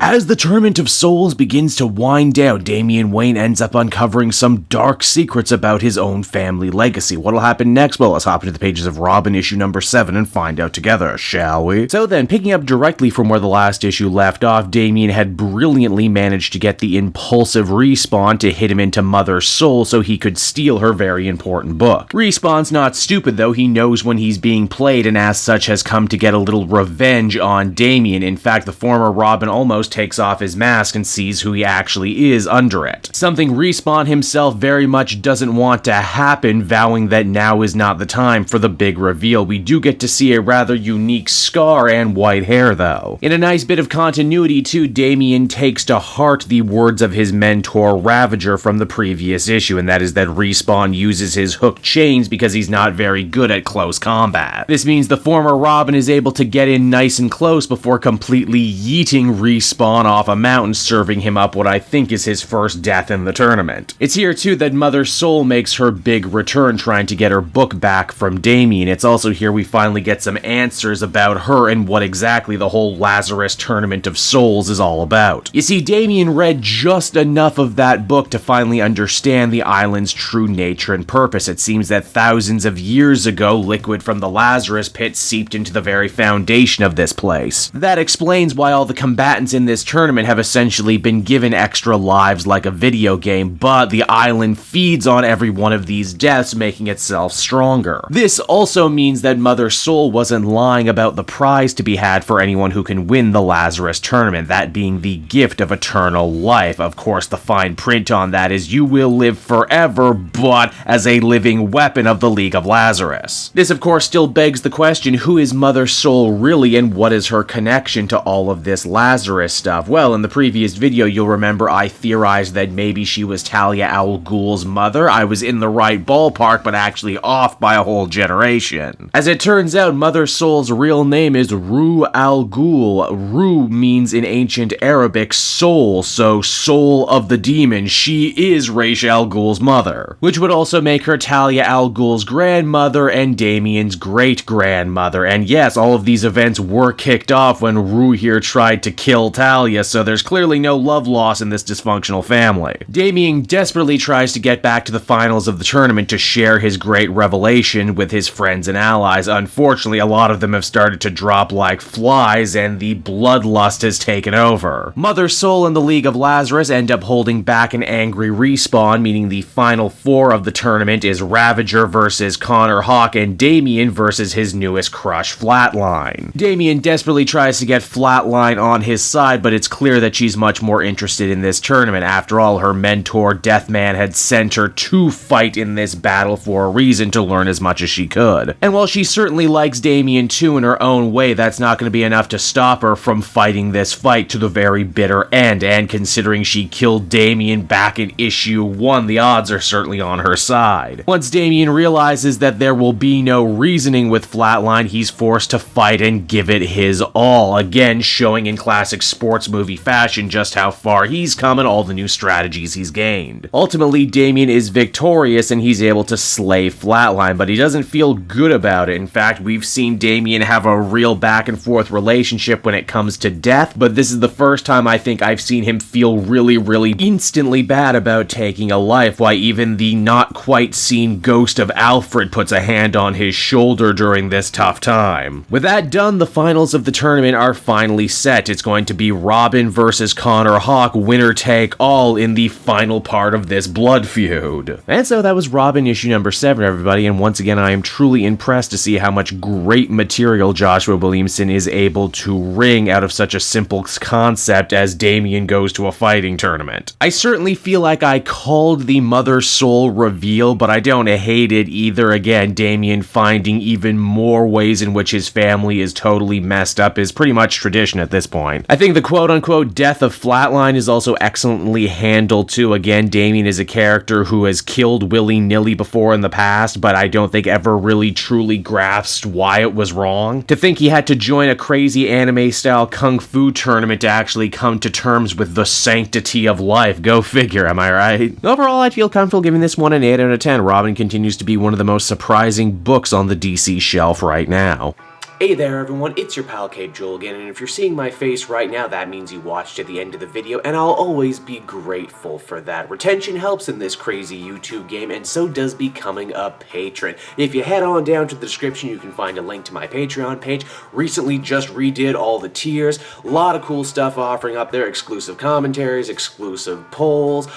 As the Tournament of Souls begins to wind down, Damian Wayne ends up uncovering some dark secrets about his own family legacy. What'll happen next? Well, let's hop into the pages of Robin issue number 7 and find out together, shall we? So then, picking up directly from where the last issue left off, Damian had brilliantly managed to get the impulsive Respawn to hit him into Mother's soul so he could steal her very important book. Respawn's not stupid though, he knows when he's being played and as such has come to get a little revenge on Damian. In fact, the former Robin almost takes off his mask and sees who he actually is under it. Something Respawn himself very much doesn't want to happen, vowing that now is not the time for the big reveal. We do get to see a rather unique scar and white hair though. In a nice bit of continuity too, Damian takes to heart the words of his mentor Ravager from the previous issue, and that is that Respawn uses his hook chains because he's not very good at close combat. This means the former Robin is able to get in nice and close before completely yeeting Respawn off a mountain, serving him up what I think is his first death in the tournament. It's here too that Mother Soul makes her big return, trying to get her book back from Damian. It's also here we finally get some answers about her and what exactly the whole Lazarus Tournament of Souls is all about. You see, Damian read just enough of that book to finally understand the island's true nature and purpose. It seems that thousands of years ago, liquid from the Lazarus pit seeped into the very foundation of this place. That explains why all the combatants in this tournament have essentially been given extra lives like a video game, but the island feeds on every one of these deaths, making itself stronger. This also means that Mother Soul wasn't lying about the prize to be had for anyone who can win the Lazarus Tournament, that being the gift of eternal life. Of course, the fine print on that is you will live forever, but as a living weapon of the League of Lazarus. This of course still begs the question, who is Mother Soul really, and what is her connection to all of this Lazarus stuff? Well, in the previous video, you'll remember I theorized that maybe she was Talia al Ghul's mother. I was in the right ballpark, but actually off by a whole generation. As it turns out, Mother Soul's real name is Ru al Ghul. Ru means in ancient Arabic soul, so soul of the demon. She is Rachelle Ghul's mother, which would also make her Talia al Ghul's grandmother and Damian's great-grandmother. And yes, all of these events were kicked off when Ru here tried to kill Talia, so there's clearly no love loss in this dysfunctional family. Damian desperately tries to get back to the finals of the tournament to share his great revelation with his friends and allies. Unfortunately, a lot of them have started to drop like flies, and the bloodlust has taken over. Mother Soul and the League of Lazarus end up holding back an angry Respawn, meaning the final four of the tournament is Ravager versus Connor Hawk and Damian versus his newest crush, Flatline. Damian desperately tries to get Flatline on his side, but it's clear that she's much more interested in this tournament. After all, her mentor Deathman had sent her to fight in this battle for a reason, to learn as much as she could. And while she certainly likes Damian too in her own way, that's not going to be enough to stop her from fighting this fight to the very bitter end, and considering she killed Damian back in issue 1, the odds are certainly on her side. Once Damian realizes that there will be no reasoning with Flatline, he's forced to fight and give it his all, again showing in classic sports movie fashion just how far he's come and all the new strategies he's gained. Ultimately, Damian is victorious and he's able to slay Flatline, but he doesn't feel good about it. In fact, we've seen Damian have a real back and forth relationship when it comes to death, but this is the first time I think I've seen him feel really instantly bad about taking a life. Why, even the not quite seen ghost of Alfred puts a hand on his shoulder during this tough time. With that done, the finals of the tournament are finally set. It's going to be Robin versus Connor Hawk, winner take all, in the final part of this blood feud. And so that was Robin issue number 7, everybody, and once again I am truly impressed to see how much great material Joshua Williamson is able to wring out of such a simple concept as Damian goes to a fighting tournament. I certainly feel like I called the Mother Soul reveal, but I don't hate it either. Again, Damian finding even more ways in which his family is totally messed up is pretty much tradition at this point. I think the quote-unquote death of Flatline is also excellently handled too. Again, Damian is a character who has killed willy-nilly before in the past, but I don't think ever really truly grasped why it was wrong. To think he had to join a crazy anime-style kung fu tournament to actually come to terms with the sanctity of life. Go figure, am I right? Overall, I'd feel comfortable giving this one an 8 out of 10. Robin continues to be one of the most surprising books on the DC shelf right now. Hey there everyone, it's your pal Cape Joel again, and if you're seeing my face right now, that means you watched at the end of the video, and I'll always be grateful for that. Retention helps in this crazy YouTube game, and so does becoming a patron. If you head on down to the description, you can find a link to my Patreon page. Recently just redid all the tiers, a lot of cool stuff offering up there, exclusive commentaries, exclusive polls,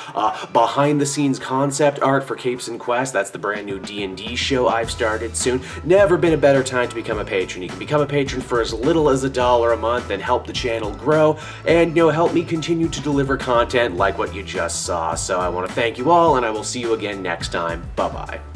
behind the scenes concept art for Capes and Quests. That's the brand new D&D show I've started soon. Never been a better time to become a patron. You can become a patron for as little as $1 a month and help the channel grow and, help me continue to deliver content like what you just saw. So I want to thank you all, and I will see you again next time. Bye-bye.